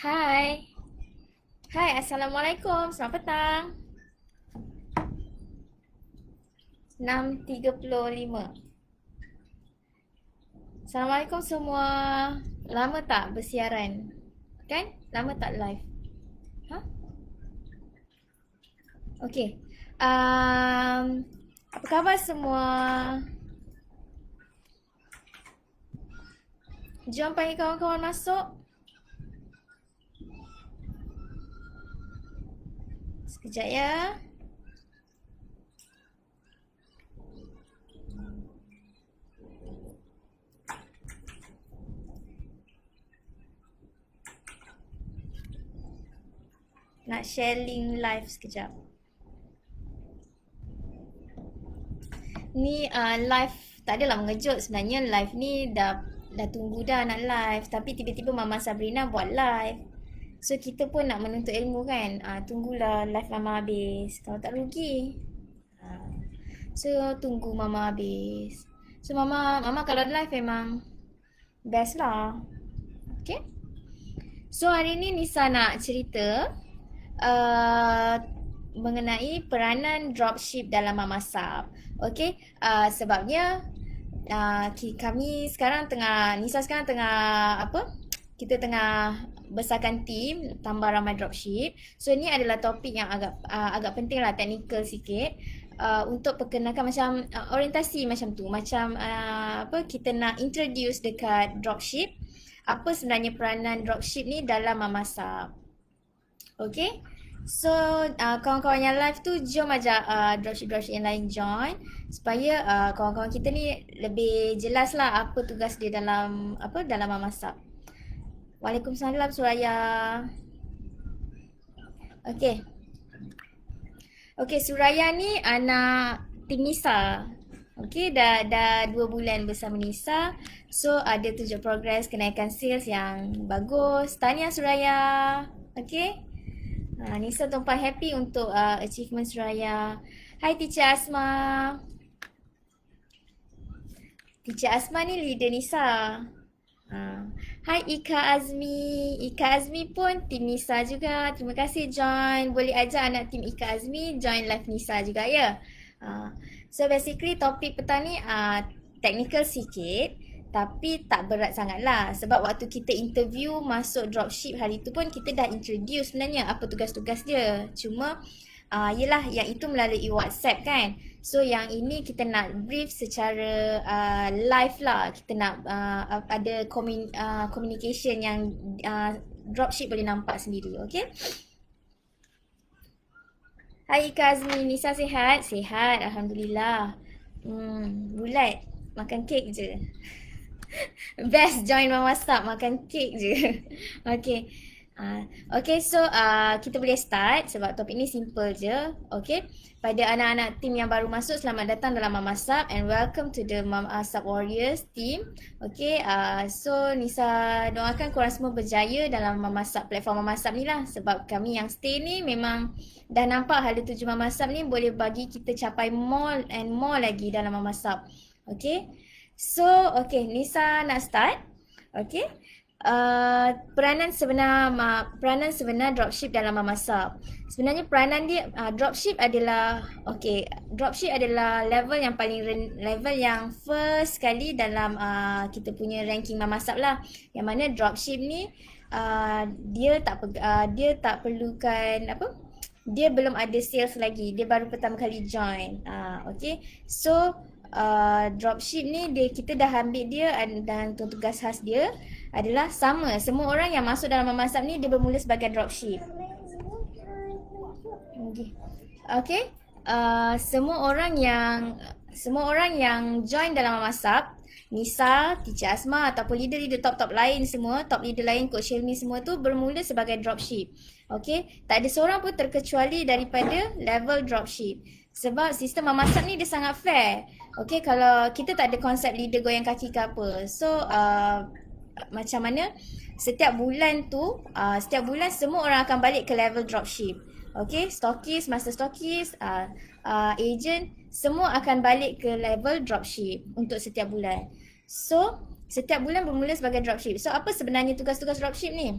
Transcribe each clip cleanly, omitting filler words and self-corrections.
Hai. Hai, Assalamualaikum. Selamat petang. 6.35. Assalamualaikum semua. Lama tak bersiaran? Kan? Lama tak live? Hah? Okey. Apa khabar semua? Jom panggil kawan-kawan masuk. Sekejap ya. Nak share link live sekejap. Ni live tak adalah mengejut sebenarnya. Live ni dah tunggu dah nak live, tapi tiba-tiba Mama Sabrina buat live. So kita pun nak menuntut ilmu kan. Tunggulah live Mama habis. Kalau tak rugi. So tunggu Mama habis. So Mama kalau live memang best lah. Okay. So hari ni Nisa nak cerita mengenai peranan dropship dalam memasak. Okay, sebabnya kami sekarang Nisa sekarang tengah apa? Kita tengah besarkan tim tambah ramai dropship. So ni adalah topik yang agak penting lah, teknikal sikit. Untuk perkenalkan macam orientasi macam tu, macam apa, kita nak introduce dekat dropship, apa sebenarnya peranan dropship ni dalam memasak. Okay. So kawan-kawan yang live tu jom ajak dropship yang lain join supaya kawan-kawan kita ni lebih jelas lah apa tugas dia dalam memasak. Waalaikumsalam Suraya. Okay. Okay, Suraya ni anak tim Nisa. Okay, dah 2 bulan bersama Nisa. So ada tunjuk progres kenaikan sales yang bagus. Tahniah Suraya. Okay. Nisa tumpah happy untuk achievement Suraya. Hai Teacher Asma. Teacher Asma ni leader Nisa. Hai Ika Azmi. Ika Azmi pun tim Nisa juga. Terima kasih join. Boleh ajak anak tim Ika Azmi join live Nisa juga ya. So basically topik petang ni technical sikit. Tapi tak berat sangat lah. Sebab waktu kita interview masuk dropship hari tu pun kita dah introduce sebenarnya apa tugas-tugas dia. Cuma yelah yang itu melalui WhatsApp kan. So yang ini kita nak brief secara live lah. Kita nak ada communication yang dropship boleh nampak sendiri. Okay. Hai Kazmi, Nisa sihat? Sihat, Alhamdulillah. Bulat, makan kek je. Best join Mama Sub, makan kek je. Okay. Okay, so kita boleh start sebab topik ni simple je. Okay. Pada anak-anak tim yang baru masuk, selamat datang dalam Mama Sub and welcome to the Mama Sub Warriors team. Okay, so Nisa doakan korang semua berjaya dalam Mama Sub, platform Mama Sub ni lah. Sebab kami yang stay ni memang dah nampak hala tuju Mama Sub ni boleh bagi kita capai more and more lagi dalam Mama Sub. Okay. So, okay, Nisa nak start. Okay. Peranan sebenar dropship dalam memasak. Sebenarnya peranan dia dropship adalah dropship adalah level yang first sekali dalam kita punya ranking memasak lah. Yang mana dropship ni dia tak perlukan apa? Dia belum ada sales lagi. Dia baru pertama kali join. Okay. So dropship ni kita dah ambil dia dan tugas khas dia adalah sama. Semua orang yang masuk dalam memasak ni dia bermula sebagai dropship. Okay. Semua orang yang join dalam memasak, Nisa, Teacher Asma ataupun leader-leader top lain semua, top leader lain, Coach Shelmi semua tu bermula sebagai dropship. Okay. Tak ada seorang pun terkecuali daripada level dropship. Sebab sistem memasak ni dia sangat fair. Okay, kalau kita tak ada konsep leader goyang kaki ke apa. So, macam mana setiap bulan semua orang akan balik ke level dropship. Okay, stockist, master stockist, agent, semua akan balik ke level dropship untuk setiap bulan. So, setiap bulan bermula sebagai dropship. So, apa sebenarnya tugas-tugas dropship ni?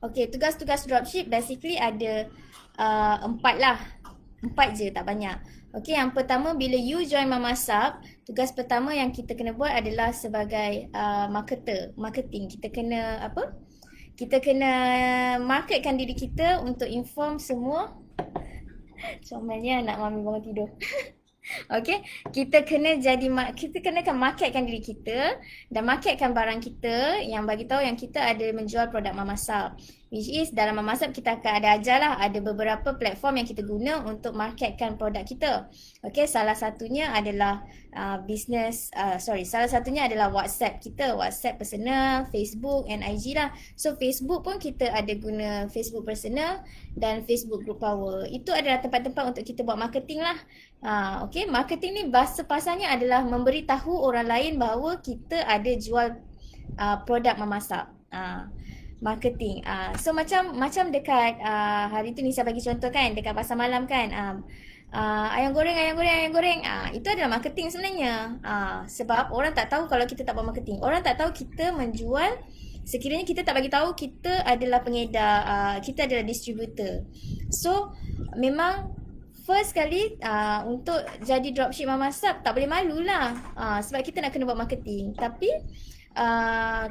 Okay, tugas-tugas dropship basically ada 4 lah. 4 je, tak banyak. Okay, yang pertama bila you join Mamasab, tugas pertama yang kita kena buat adalah sebagai marketing. Kita kena apa? Kita kena marketkan diri kita untuk inform semua. Comelnya anak mami bangun tidur. Okay, kita kenakan marketkan diri kita dan marketkan barang kita yang bagi tahu yang kita ada menjual produk Mamasab. Which is dalam Mamasab kita akan ada ajarlah ada beberapa platform yang kita guna untuk marketkan produk kita. Okay, salah satunya adalah salah satunya adalah WhatsApp kita, WhatsApp personal, Facebook and IG lah. So Facebook pun kita ada guna Facebook personal dan Facebook group power. Itu adalah tempat-tempat untuk kita buat marketing lah. Okay, marketing ni bahasa pasarnya adalah memberitahu orang lain bahawa kita ada jual produk Mamasab. Marketing. So macam dekat hari tu Nisa bagi contoh kan dekat pasar malam kan. Ayam goreng. Itu adalah marketing sebenarnya. Sebab orang tak tahu kalau kita tak buat marketing. Orang tak tahu kita menjual sekiranya kita tak bagi tahu kita adalah pengedar, kita adalah distributor. So memang first kali untuk jadi dropship Mamasab tak boleh malu lah. Sebab kita nak kena buat marketing. Tapi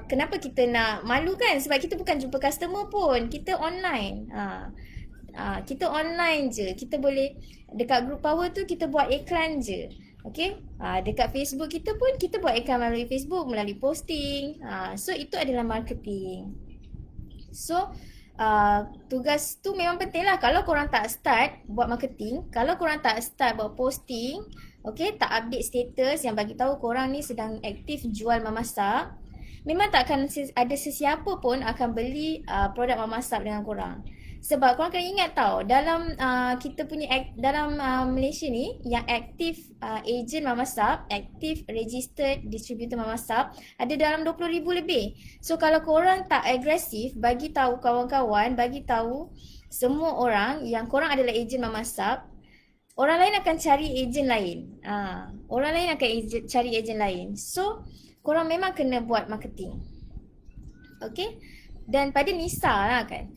kenapa kita nak malu kan? Sebab kita bukan jumpa customer pun. Kita online. Kita online je. Kita boleh dekat group power tu kita buat iklan je. Okay. Dekat Facebook kita pun kita buat iklan melalui Facebook, melalui posting. So itu adalah marketing. So tugas tu memang penting lah. Kalau korang tak start buat marketing, kalau korang tak start buat posting, okay, tak update status yang bagi tahu korang ni sedang aktif jual Mamasab, memang tak akan ada sesiapa pun akan beli produk Mamasab dengan korang. Sebab korang kena ingat tau, dalam kita punya dalam Malaysia ni yang aktif agent Mamasab, aktif registered distributor Mamasab ada dalam 20,000 lebih. So kalau korang tak agresif bagi tahu kawan-kawan, bagi tahu semua orang yang korang adalah agent Mamasab, orang lain akan cari agent lain. Orang lain akan cari agent lain. So korang memang kena buat marketing. Okay. Dan pada Nisa lah kan,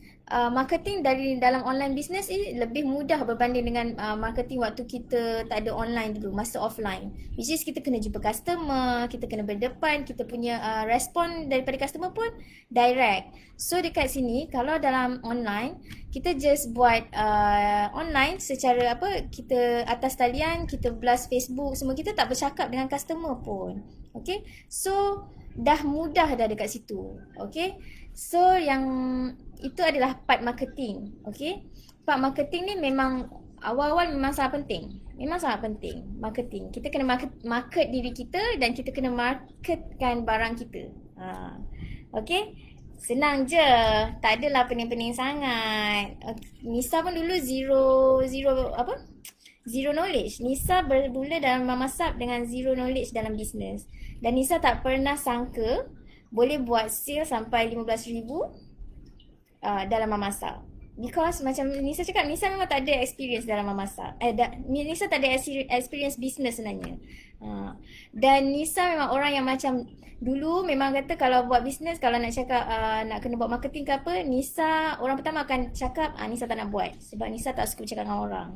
marketing dari dalam online business ni lebih mudah berbanding dengan marketing waktu kita tak ada online dulu, masa offline. Which is kita kena jumpa customer, kita kena berdepan, kita punya respon daripada customer pun direct. So dekat sini kalau dalam online, kita just buat online secara kita atas talian, kita blast Facebook, semua kita tak bercakap dengan customer pun. Okay, so dah mudah dah dekat situ. Okay, so yang itu adalah part marketing. Okay, part marketing ni memang awal-awal memang sangat penting. Memang sangat penting marketing. Kita kena market diri kita dan kita kena marketkan barang kita. Okay, senang je. Tak adalah pening-pening sangat. Nisa pun dulu zero knowledge. Nisa bermula dalam Mamasab dengan zero knowledge dalam bisnes. Dan Nisa tak pernah sangka boleh buat sale sampai 15,000 dalam Mamasab. Because macam Nisa cakap, Nisa memang tak ada experience dalam Mamasab. Nisa tak ada experience business sebenarnya. Dan Nisa memang orang yang macam dulu memang kata kalau buat business, kalau nak cakap nak kena buat marketing ke apa, Nisa orang pertama akan cakap Nisa tak nak buat. Sebab Nisa tak suka cakap dengan orang.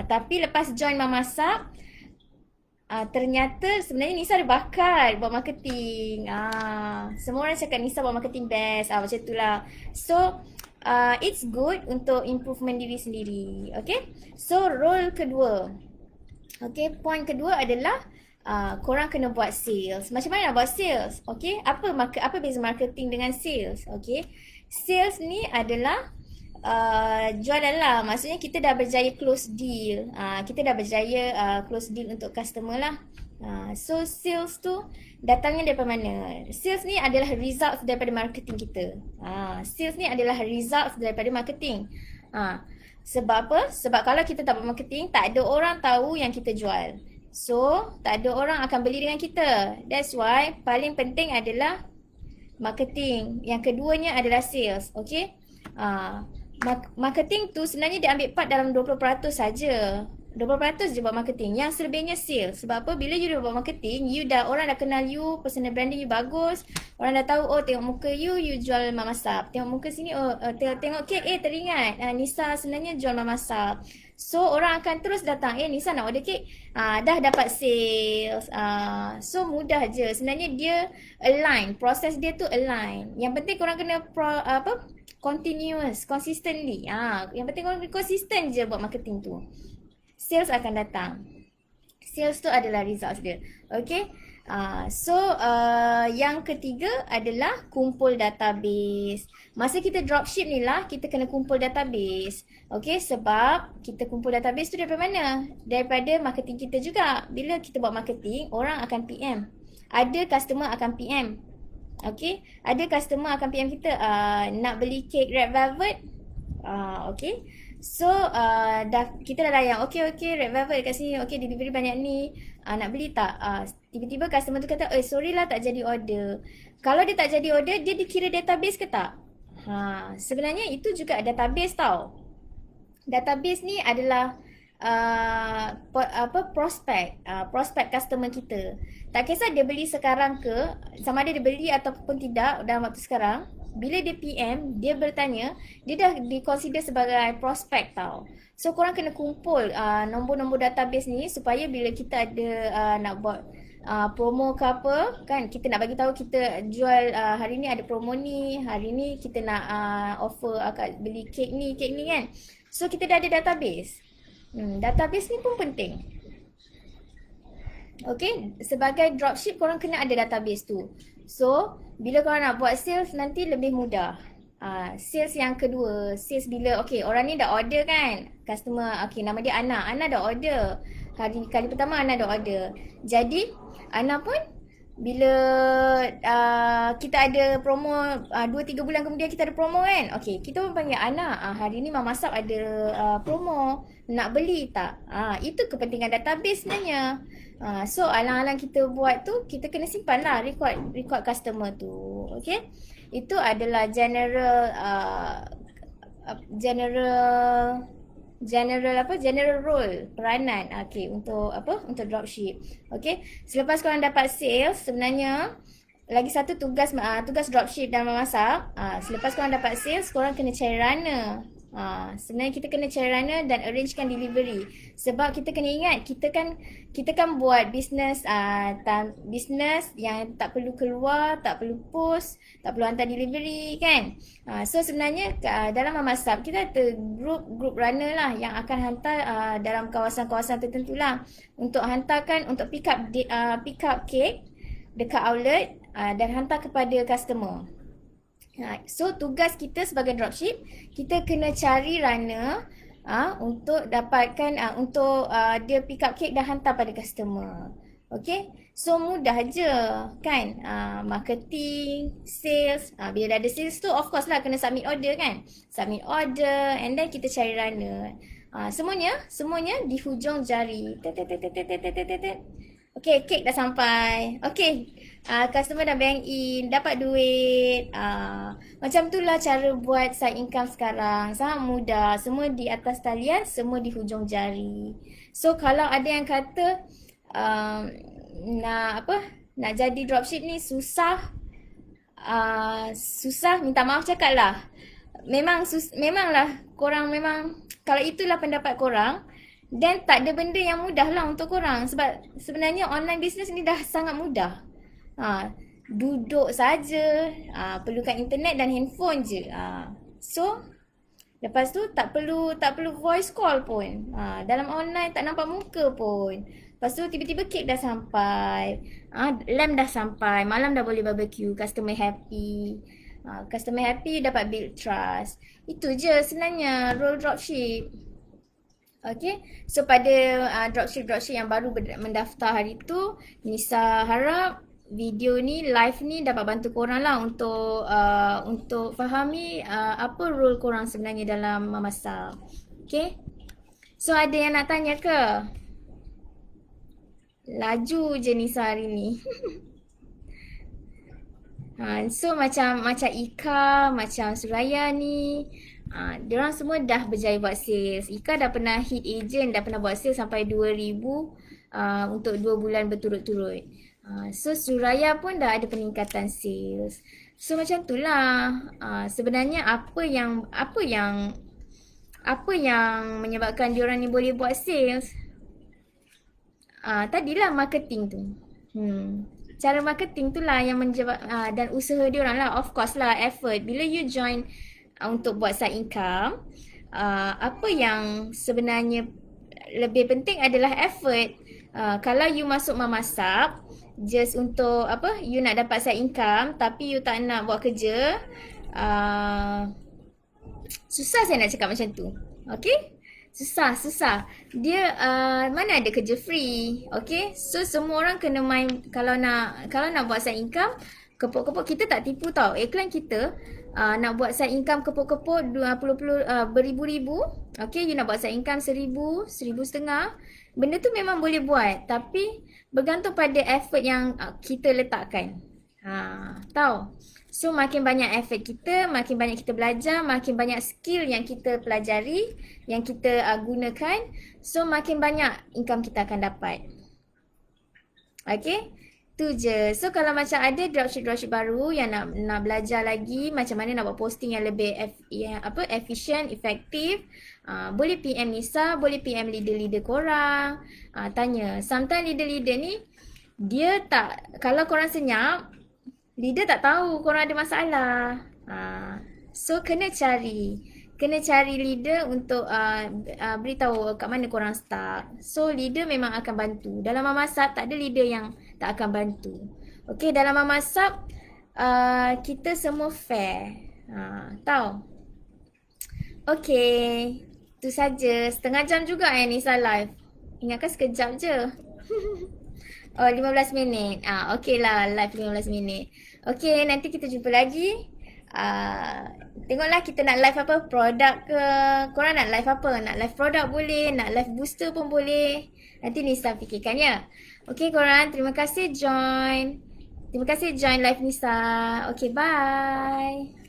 Tapi lepas join Mamasab, ternyata sebenarnya Nisa ada bakat buat marketing. Semua orang cakap Nisa buat marketing best. Macam itulah. So it's good untuk improvement diri sendiri. Okay, so role kedua. Okay, point kedua adalah korang kena buat sales. Macam mana nak buat sales? Okay, apa beza marketing dengan sales? Okay, sales ni adalah jualan lah. Maksudnya kita dah berjaya close deal. Kita dah berjaya close deal untuk customer lah. So sales tu datangnya daripada mana? Sales ni adalah results daripada marketing kita. Sales ni adalah results daripada marketing. Sebab apa? Sebab kalau kita tak buat marketing, tak ada orang tahu yang kita jual. So tak ada orang akan beli dengan kita. That's why paling penting adalah marketing. Yang keduanya adalah sales. Okay, marketing tu sebenarnya dia ambil part dalam 20% saja. 20% je buat marketing. Yang selebihnya sales. Sebab apa? Bila you dah buat marketing, orang dah kenal you, personal branding you bagus. Orang dah tahu, oh tengok muka you jual mamak. Tengok muka sini, tengok kek, teringat. Nisa sebenarnya jual mamak. So orang akan terus datang, Nisa nak order kek. Dah dapat sales. So mudah je. Sebenarnya dia align. Proses dia tu align. Yang penting korang kena continuous, consistently. Yang penting korang konsisten je buat marketing tu. Sales akan datang. Sales tu adalah results dia. Okay. Yang ketiga adalah kumpul database. Masa kita dropship ni lah, kita kena kumpul database. Okay, sebab kita kumpul database tu daripada mana? Daripada marketing kita juga. Bila kita buat marketing, orang akan PM. Ada customer akan PM. Okay, ada customer akan PM kita, nak beli kek red velvet. Okay. So kita dah layan, okay red velvet dekat sini, okay delivery banyak ni, nak beli tak? Tiba-tiba customer tu kata, sorry lah tak jadi order. Kalau dia tak jadi order, dia dikira database ke tak? Sebenarnya itu juga database tau. Database ni adalah prospek customer kita. Tak kisah dia beli sekarang ke, sama ada dia beli ataupun tidak dalam waktu sekarang. Bila dia PM, dia bertanya, dia dah diconsider sebagai prospek tau. So korang kena kumpul nombor-nombor database ni supaya bila kita ada nak buat promo ke apa, kan, kita nak bagi tahu kita jual hari ni ada promo ni, hari ni kita nak offer beli kek ni kan. So kita dah ada database. Database ni pun penting. Okay, sebagai dropship korang kena ada database tu. So, bila korang nak buat sales nanti lebih mudah. Sales yang kedua, sales bila orang ni dah order kan. Customer, nama dia Ana. Ana dah order. Kali pertama Ana dah order. Jadi, Ana pun bila kita ada promo 2-3 bulan kemudian kita ada promo kan. Okay, kita pun panggil Ana, hari ni Mama Sap ada promo, nak beli tak? Itu kepentingan database sebenarnya. So alang-alang kita buat tu, kita kena simpan lah record customer tu. Okay, itu adalah general role peranan untuk dropship. Okay, selepas korang dapat sales, sebenarnya lagi satu tugas dropship dalam memasak. Selepas korang dapat sales, korang kena cari runner. Sebenarnya kita kena cari runner dan arrangekan delivery. Sebab kita kena ingat, kita kan buat business yang tak perlu keluar, tak perlu post, tak perlu hantar delivery kan. So sebenarnya dalam memasak kita ada group runner lah yang akan hantar dalam kawasan-kawasan tertentu lah, untuk hantarkan, untuk pick up cake dekat outlet dan hantar kepada customer. So tugas kita sebagai dropship, kita kena cari runner untuk dapatkan untuk dia pick up cake dan hantar pada customer. Okay, so mudah je kan. Marketing, sales, bila dah ada sales tu of course lah kena submit order kan. Submit order and then kita cari runner. Semuanya di hujung jari. Okay, kek dah sampai. Okay, customer dah bank in, dapat duit. Macam tu lah cara buat side income sekarang. Sangat mudah. Semua di atas talian, semua di hujung jari. So, kalau ada yang kata nak jadi dropship ni susah, minta maaf cakap lah. Memanglah korang kalau itulah pendapat korang, dan tak ada benda yang mudah lah untuk korang. Sebab sebenarnya online business ni dah sangat mudah. Duduk saja, perlukan internet dan handphone je. So lepas tu tak perlu voice call pun. Dalam online tak nampak muka pun. Lepas tu tiba-tiba kek dah sampai, lamp dah sampai, malam dah boleh barbecue, customer happy. Customer happy, dapat build trust. Itu je sebenarnya role dropship. Okay, so pada dropship yang baru mendaftar hari tu, Nisa harap video ni, live ni dapat bantu korang lah untuk fahami apa role korang sebenarnya dalam memasak. Okay, so ada yang nak tanya ke? Laju je Nisa hari ni. So macam Ika, macam Suraya ni, Diorang semua dah berjaya buat sales. Ika dah pernah hit agent, dah pernah buat sales sampai 2,000 untuk 2 bulan berturut-turut. So Suraya pun dah ada peningkatan sales. So macam tu lah. Sebenarnya apa yang menyebabkan diorang ni boleh buat sales? Tadilah marketing tu. Cara marketing tu lah yang dan usaha diorang lah, of course lah, effort. Bila you join untuk buat side income, apa yang sebenarnya lebih penting adalah effort. Kalau you masuk memasak just untuk apa, you nak dapat side income tapi you tak nak buat kerja, susah saya nak cakap macam tu. Okay? Susah. Dia mana ada kerja free. Okay? So semua orang kena main, kalau nak buat side income, kepuk-kepuk, kita tak tipu tau. Iklan kita nak buat side income kepuk-kepuk beribu-ribu. Okay, you nak buat side income 1,000, 1,500. Benda tu memang boleh buat, tapi bergantung pada effort yang kita letakkan. Tahu? So makin banyak effort kita, makin banyak kita belajar, makin banyak skill yang kita pelajari, yang kita gunakan, so makin banyak income kita akan dapat. Okay? Tu je. So kalau macam ada dropship baru yang nak belajar lagi macam mana nak buat posting yang lebih efficient, efektif, boleh PM Nisa, boleh PM leader-leader korang. Tanya. Sometimes leader-leader ni dia tak, kalau korang senyap, leader tak tahu korang ada masalah. So kena cari leader untuk beritahu kat mana korang stuck. So leader memang akan bantu. Dalam memasak tak ada leader yang tak akan bantu. Okay, dalam memasak kita semua fair. Tahu? Okay, tu saja. Setengah jam juga Nisa live. Ingatkan sekejap je. Oh, 15 minit. Okay lah, live 15 minit. Okay, nanti kita jumpa lagi. Tengoklah kita nak live apa, produk ke. Korang nak live apa? Nak live produk boleh, nak live booster pun boleh. Nanti Nisa fikirkan ya. Okay korang, terima kasih join live Nisa. Okay, bye.